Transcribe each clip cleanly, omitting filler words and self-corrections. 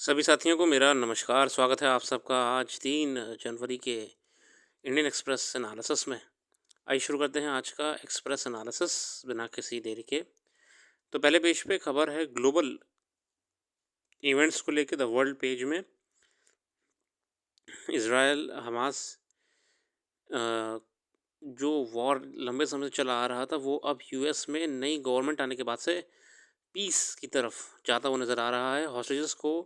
सभी साथियों को मेरा नमस्कार, स्वागत है आप सबका आज 3 जनवरी के इंडियन एक्सप्रेस एनालिसिस में। आइए शुरू करते हैं आज का एक्सप्रेस एनालिसिस बिना किसी देरी के। तो पहले पेज पे खबर है ग्लोबल इवेंट्स को लेके द वर्ल्ड पेज में इज़राइल हमास अ, जो वॉर लंबे समय से चला आ रहा था वो अब यूएस में नई गवर्नमेंट आने के बाद से पीस की तरफ जाता हुआ नज़र आ रहा है। हॉस्टेजेस को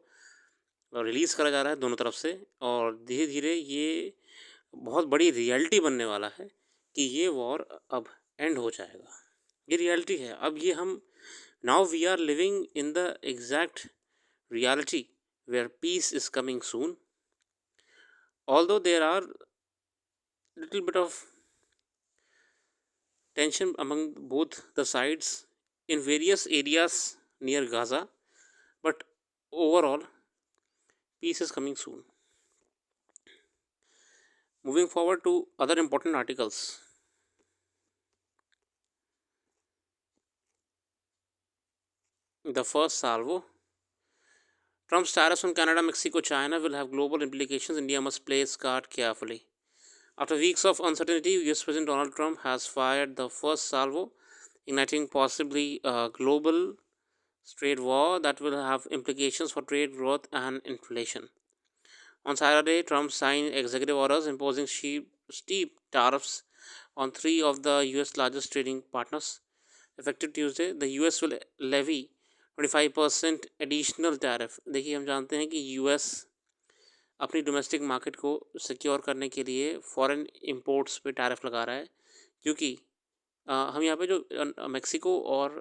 रिलीज़ करा जा रहा है दोनों तरफ से और धीरे-धीरे ये बहुत बड़ी रियलिटी बनने वाला है कि ये वॉर अब एंड हो जाएगा। ये रियलिटी है। अब ये हम now we are living in the exact reality where peace is coming soon although there are little bit of tension among both the sides in various areas near Gaza, but overall peace is coming soon. Moving forward to other important articles. The first salvo. Trump's tariffs on Canada, Mexico, China will have global implications. India must play its card carefully. After weeks of uncertainty, US President Donald Trump has fired the first salvo, igniting possibly a global trade war that will have implications for trade growth and inflation. On Saturday, Trump signed executive orders imposing steep tariffs on three of the US largest trading partners. Effective Tuesday, the US will levy 25% additional tariff. देखिए हम जानते हैं कि US अपनी domestic market को secure करने के लिए फॉरेन इंपोर्ट्स पे टैरिफ लगा रहा है क्योंकि हम यहाँ पे जो मेक्सिको और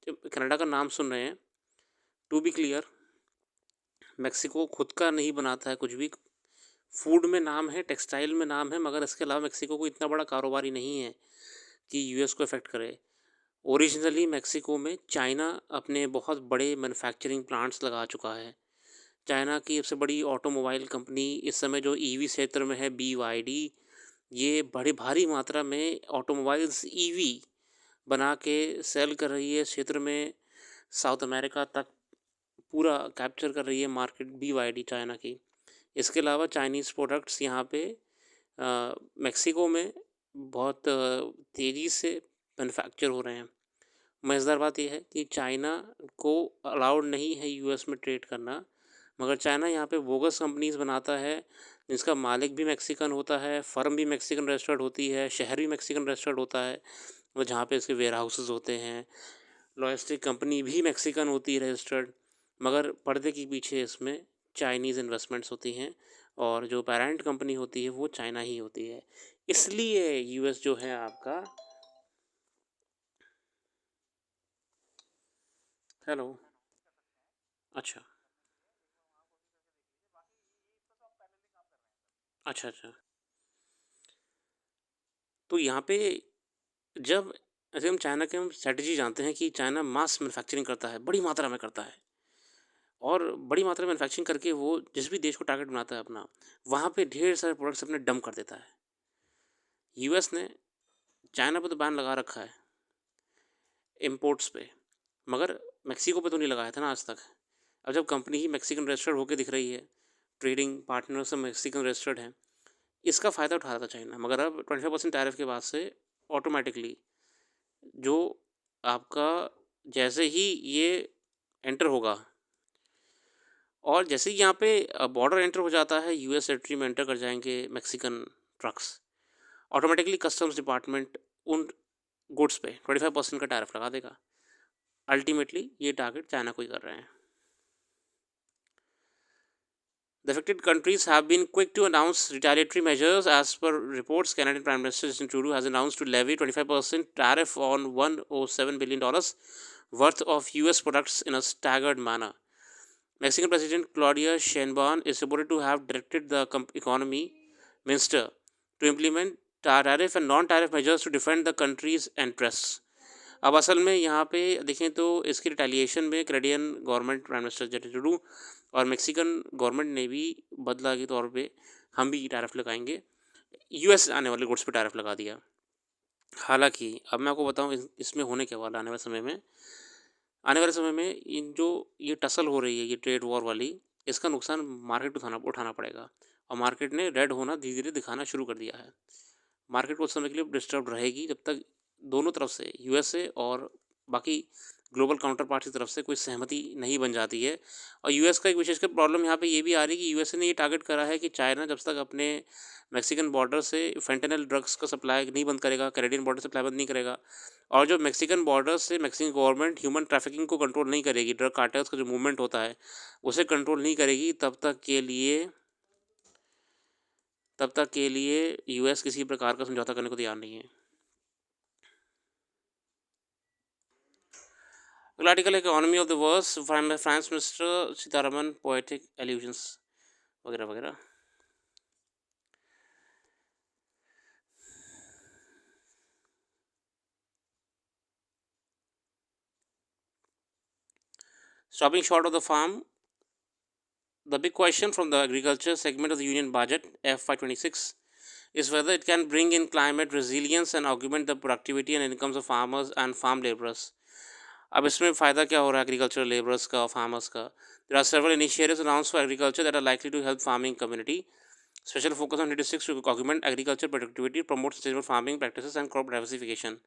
कनाडा का नाम सुन रहे हैं, टू बी क्लियर, मेक्सिको खुद का नहीं बनाता है कुछ भी। फूड में नाम है, टेक्सटाइल में नाम है, मगर इसके अलावा मेक्सिको को इतना बड़ा कारोबारी नहीं है कि यूएस को इफ़ेक्ट करे। ओरिजिनली मेक्सिको में चाइना अपने बहुत बड़े मैन्युफैक्चरिंग प्लांट्स लगा चुका है। चाइना की सबसे बड़ी ऑटोमोबाइल कंपनी इस समय जो ईवी क्षेत्र में है, BYD, ये बड़ी भारी मात्रा में ऑटोमोबाइल्स ईवी बना के सेल कर रही है। क्षेत्र में साउथ अमेरिका तक पूरा कैप्चर कर रही है मार्केट BYD चाइना की। इसके अलावा चाइनीज़ प्रोडक्ट्स यहाँ पे मेक्सिको में बहुत तेज़ी से मैन्युफैक्चर हो रहे हैं। मज़ेदार बात यह है कि चाइना को अलाउड नहीं है यूएस में ट्रेड करना, मगर चाइना यहाँ पे बोगस कंपनीज़ बनाता है जिसका मालिक भी मैक्सिकन होता है, फर्म भी मैक्सिकन रजिस्टर्ड होती है, शहर भी मैक्सिकन रजिस्टर्ड होता है और जहाँ पे इसके वेयर हाउसेस होते हैं। लॉजिस्टिक कंपनी भी मैक्सिकन होती है रजिस्टर्ड, मगर पर्दे के पीछे इसमें चाइनीज़ इन्वेस्टमेंट्स होती हैं और जो पेरेंट कंपनी होती है वो चाइना ही होती है। इसलिए यूएस जो है आपका हेलो। अच्छा अच्छा अच्छा। तो यहाँ पे जब ऐसे हम चाइना के हम स्ट्रेटजी जानते हैं कि चाइना मास मैन्युफैक्चरिंग करता है, बड़ी मात्रा में करता है और बड़ी मात्रा में मैन्युफैक्चरिंग करके वो जिस भी देश को टारगेट बनाता है अपना, वहाँ पे ढेर सारे प्रोडक्ट्स अपने डंप कर देता है। यूएस ने चाइना पे तो बैन लगा रखा है इम्पोर्ट्स पे, मगर मेक्सिको पे तो नहीं लगाया था ना आज तक। अब जब कंपनी ही मैक्सिकन रजिस्टर्ड होकर दिख रही है, ट्रेडिंग पार्टनर सब मैक्सिकन रजिस्टर्ड हैं, इसका फ़ायदा उठा रहा था चाइना, मगर अब 25% टैरिफ के बाद से ऑटोमेटिकली जो आपका जैसे ही ये एंटर होगा और जैसे ही यहाँ पे बॉर्डर एंटर हो जाता है, यूएस टेरिटरी में एंटर कर जाएंगे Mexican trucks, automatically customs department उन गुड्स पे 25% का टैरिफ लगा देगा। अल्टीमेटली ये टारगेट चाइना को ही कर रहे हैं। The affected countries have been quick to announce retaliatory measures. As per reports, Canadian Prime Minister Justin Trudeau has announced to levy 25% tariff on $107 billion worth of US products in a staggered manner. Mexican President Claudia Sheinbaum is reported to have directed the economy minister to implement tariff and non-tariff measures to defend the country's interests. अब असल में यहाँ पे देखें तो इसकी retaliation में Canadian government prime minister Justin Trudeau और मेक्सिकन गवर्नमेंट ने भी बदला के तौर पे हम भी टैरिफ लगाएंगे, यूएस आने वाले गुड्स पे टैरिफ लगा दिया। हालांकि अब मैं आपको बताऊं इसमें होने के वाला आने वाले समय में इन जो ये टसल हो रही है, ये ट्रेड वॉर वाली, इसका नुकसान मार्केट को उठाना पड़ेगा, और मार्केट ने रेड होना धीरे धीरे दिखाना शुरू कर दिया है। मार्केट कुछ समय के लिए डिस्टर्ब रहेगी जब तक दोनों तरफ से, यूएसए और बाकी ग्लोबल काउंटर पार्ट की तरफ से कोई सहमति नहीं बन जाती है। और यूएस का एक विशेषकर प्रॉब्लम यहाँ पे ये भी आ रही है कि यूएसए ने ये टारगेट करा है कि चाइना जब तक अपने मैक्सिकन बॉर्डर से फेंटेनल ड्रग्स का सप्लाई नहीं बंद करेगा, कैनेडियन बॉर्डर सप्लाई बंद नहीं करेगा, और जो मैक्सिकन बॉर्डर से मैक्सिकन गवर्नमेंट ह्यूमन ट्रैफिकिंग को कंट्रोल नहीं करेगी, ड्रग कार्टेल्स का जो मूवमेंट होता है उसे कंट्रोल नहीं करेगी, तब तक के लिए यूएस किसी प्रकार का समझौता करने को तैयार नहीं है। अगला आर्टिकल है economy of the world, France minister Sitharaman poetic illusions वगैरह वगैरह। Stopping short of the farm, the big question from the agriculture segment of the union budget FY26 is whether it can bring in climate resilience and augment the productivity and incomes of farmers and farm laborers. अब इसमें फ़ायदा क्या हो रहा है agricultural labourers का और farmers का? There are several initiatives announced for agriculture that are likely to help farming community. Special focus on statistics to augment agriculture productivity, promote sustainable farming practices and crop diversification.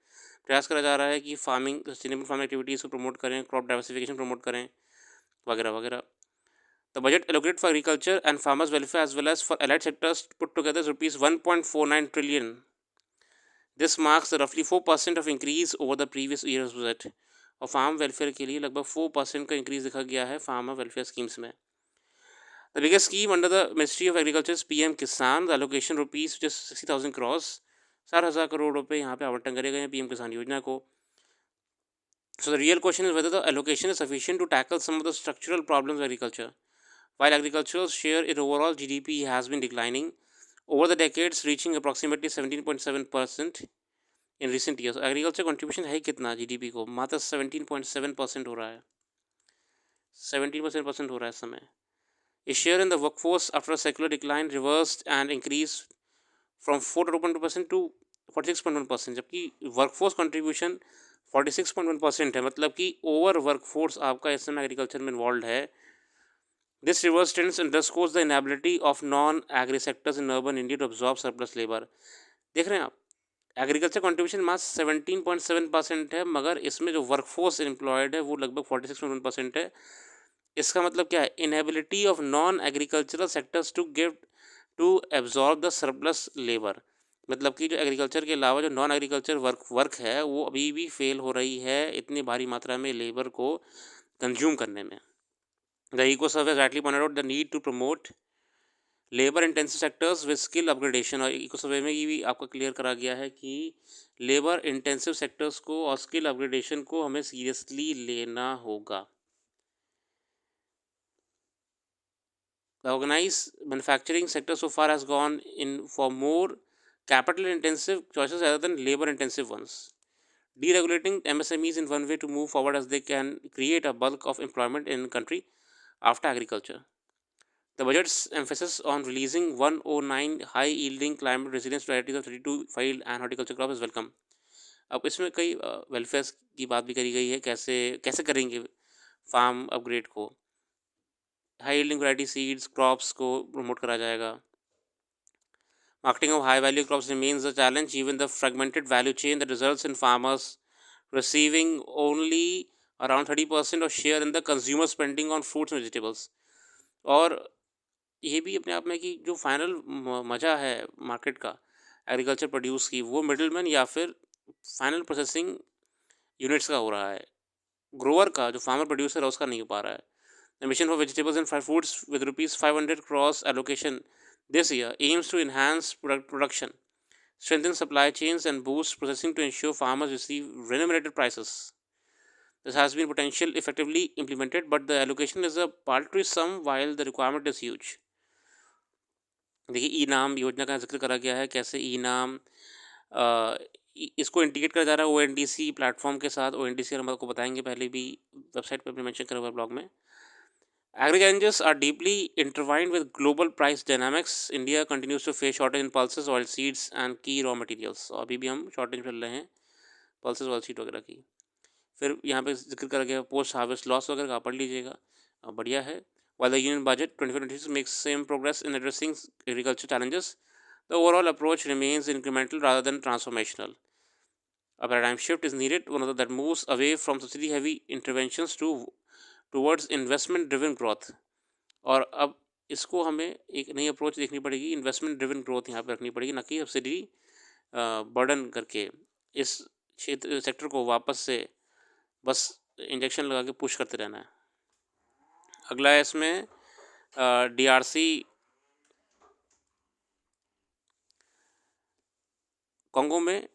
प्रयास करा जा रहा है कि sustainable farming activities को promote करें, crop diversification promote करें वगैरह वगैरह. The budget allocated for agriculture and farmers' welfare as well as for allied sectors put together is rupees 1.49 trillion. This marks the roughly 4% of increase over the previous year's budget. और farm welfare के लिए लगभग 4% का increase देखा गया है farmer welfare schemes में. The biggest scheme under the ministry of agriculture is PM Kisan. The allocation rupees 60,000 crores, 4,000 crore रुपये यहाँ पे आवंटन करे गए हैं पीएम किसान योजना को. So the real question is whether the allocation is sufficient to tackle some of the structural problems of agriculture. While agricultural share in overall GDP has been declining over the decades, reaching approximately 17.7% in recent years, agriculture contribution है कितना GDP को? मात्र 17.7% हो रहा है. 17% हो रहा है इस समय. A share in the workforce after a secular decline reversed and increased from 4.2% to 46.1%, जबकि वर्कफोर्स कंट्रीब्यूशन 46.1% है. मतलब कि ओवर वर्कफोर्स आपका इस समय एग्रीकल्चर में इन्वॉल्व है. This reverse trend underscores the inability of non-agri sectors in urban India to absorb surplus labor. देख रहे हैं आप, एग्रीकल्चर कंट्रीब्यूशन मात्र 17.7% है, मगर इसमें जो वर्कफोर्स एम्प्लॉयड है वो लगभग 46.1% है. इसका मतलब क्या है? Inability of non agricultural sectors to absorb the surplus labour. मतलब कि जो एग्रीकल्चर के अलावा जो नॉन एग्रीकल्चर वर्क है वो अभी भी फेल हो रही है इतनी भारी मात्रा में लेबर को कंज्यूम करने में. The eco survey rightly pointed out the need to promote labour intensive sectors with skill upgradation. और इको सर्वे में ये भी आपका क्लियर करा गया है कि लेबर इंटेंसिव सेक्टर्स को और स्किल अपग्रेडेशन को हमें सीरियसली लेना होगा. The organized manufacturing sector so far has gone in for more capital intensive choices rather than labor intensive ones. Deregulating MSMEs in one way to move forward as they can create a bulk of employment in the country after agriculture. The budget's emphasis on releasing 109 high-yielding climate resilience varieties of 32 field and horticulture crops is welcome. अब इसमें कई welfare की बात भी करी गई है, कैसे करेंगे फार्म अपग्रेड को. High yielding variety seeds crops को प्रमोट करा जाएगा. Marketing of high value crops remains the challenge. Even the fragmented value chain that results in farmers receiving only around 30% of share in the consumer spending on fruits and vegetables. और ये भी अपने आप में कि जो फाइनल मज़ा है मार्केट का एग्रीकल्चर प्रोड्यूस की, वो मिडलमैन या फिर फाइनल प्रोसेसिंग यूनिट्स का हो रहा है. ग्रोअर का, जो फार्मर प्रोड्यूसर है, उसका नहीं हो पा रहा है. The mission for vegetables and fruits with rupees 500 crores allocation this year aims to enhance production, strengthen supply chains and boost processing to ensure farmers receive remunerated prices. This has been potentially effectively implemented, but the allocation is a paltry sum while the requirement is huge. देखिए, ई नाम योजना का जिक्र करा गया है. कैसे ई नाम इसको इंटीग्रेट करा जा रहा है ONDC प्लेटफॉर्म के साथ. ONDC हम आपको बताएंगे, पहले भी वेबसाइट पर मेंशन करा हुआ है ब्लॉग में. Agri-challenges are deeply intertwined with global price dynamics. India continues to face shortage in pulses, oilseeds and key raw materials. और अभी भी हम शॉर्टेज चल रहे हैं पल्सेस ऑयलसीड वगैरह की. फिर यहाँ पे जिक्र करा गया पोस्ट हार्वेस्ट लॉस वगैरह का, पढ़ लीजिएगा, बढ़िया है. While the Union budget 2026 makes same progress in addressing agriculture challenges, the overall approach remains incremental rather than transformational. A paradigm shift is needed, one of that moves away from subsidy-heavy interventions towards investment-driven growth. और अब इसको हमें एक नई approach देखनी पड़ेगी, investment driven growth यहाँ पे रखनी पड़ेगी, ना कि सब्सिडी बर्डन करके इस क्षेत्र सेक्टर को वापस से बस इंजेक्शन लगा के पुश करते रहना है। अगला है इसमें DRC कॉन्गो में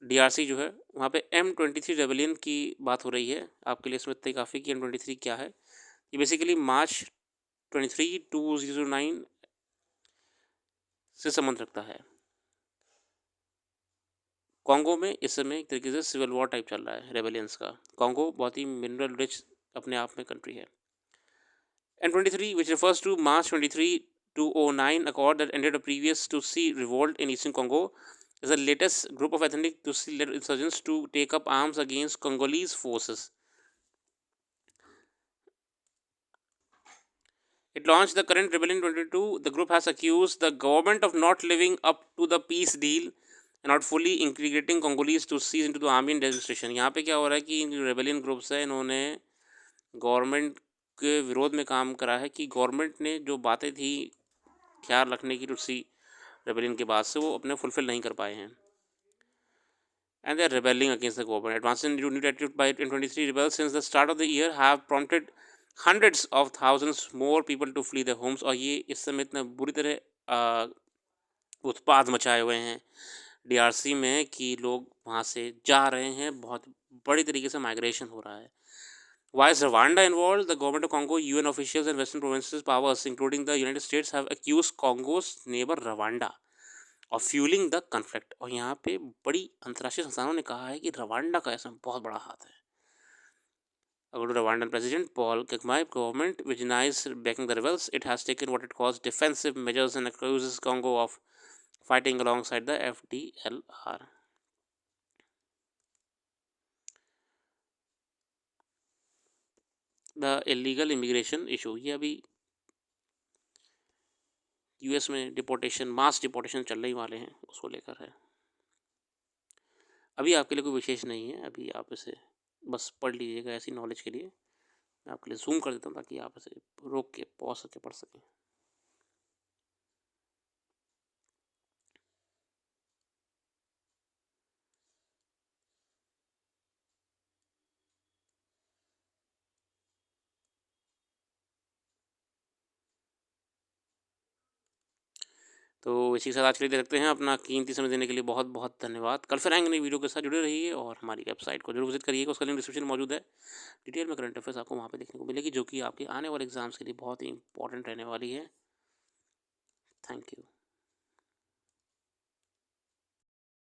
DRC जो है वहाँ पे M23 रेबेलियन की बात हो रही है। आपके लिए इसमें इतना काफ़ी कि M23 क्या है। ये बेसिकली मार्च 23, 2009 से संबंध रखता है। कॉन्गो में इस समय एक तरीके से सिविल वॉर टाइप चल रहा है रेबेलियंस का। कॉन्गो बहुत ही मिनरल रिच अपने आप में कंट्री है। M23 which refers to March 23, 2009 accord that ended a previous Tutsi revolt in eastern Congo is the latest group of ethnic Tutsi-led insurgents to take up arms against Congolese forces. It launched the current rebellion in 2022. The group has accused the government of not living up to the peace deal and not fully integrating Congolese Tutsis into the army and demonstration. यहाँ पे क्या हो रहा है कि इन rebellion groups है इन्होंने government के विरोध में काम करा है कि गवर्नमेंट ने जो बातें थी ख्याल रखने की तुत्सी रेबेलियन के बाद से वो अपने फुलफिल नहीं कर पाए हैं. And they are rebelling against the government. Advancing new attitude by 23 rebels since the start of the year have prompted hundreds of thousands more people to flee their homes. और ये इस समय इतना बुरी तरह उत्पाद मचाए हुए हैं DRC में कि लोग वहाँ से जा रहे हैं. बहुत बड़ी तरीके से माइग्रेशन हो रहा है. Why is Rwanda involved? The government of Congo, UN officials and Western provinces powers, including the United States, have accused Congo's neighbor Rwanda of fueling the conflict. और यहाँ पे बड़ी अंतर्राष्ट्रीय संस्थानों ने कहा है कि रवांडा का इसमें बहुत बड़ा हाथ है. According to Rwandan President Paul Kagame, government which denies backing the rebels, it has taken what it calls defensive measures and accuses Congo of fighting alongside the FDLR. The illegal immigration issue, ये अभी US में deportation, मास deportation चल रही वाले हैं, उसको लेकर है. अभी आपके लिए कोई विशेष नहीं है, अभी आप इसे बस पढ़ लीजिएगा ऐसी नॉलेज के लिए. मैं आपके लिए जूम कर देता हूँ ताकि आप इसे रोक के पॉज करके पढ़ सकें. तो इसी के साथ आज के लिए दे सकते हैं. अपना कीमती समय देने के लिए बहुत बहुत धन्यवाद. कल फिर आएंगे नई वीडियो के साथ. जुड़े रहिए और हमारी वेबसाइट को जरूर विजिट करिएगा. उसका लिंक डिस्क्रिप्शन में मौजूद है. डिटेल में करंट अफेयर्स आपको वहाँ पे देखने को मिलेगी, जो कि आपके आने वाले एग्जाम्स के लिए बहुत ही इंपॉर्टेंट रहने वाली है. Thank you.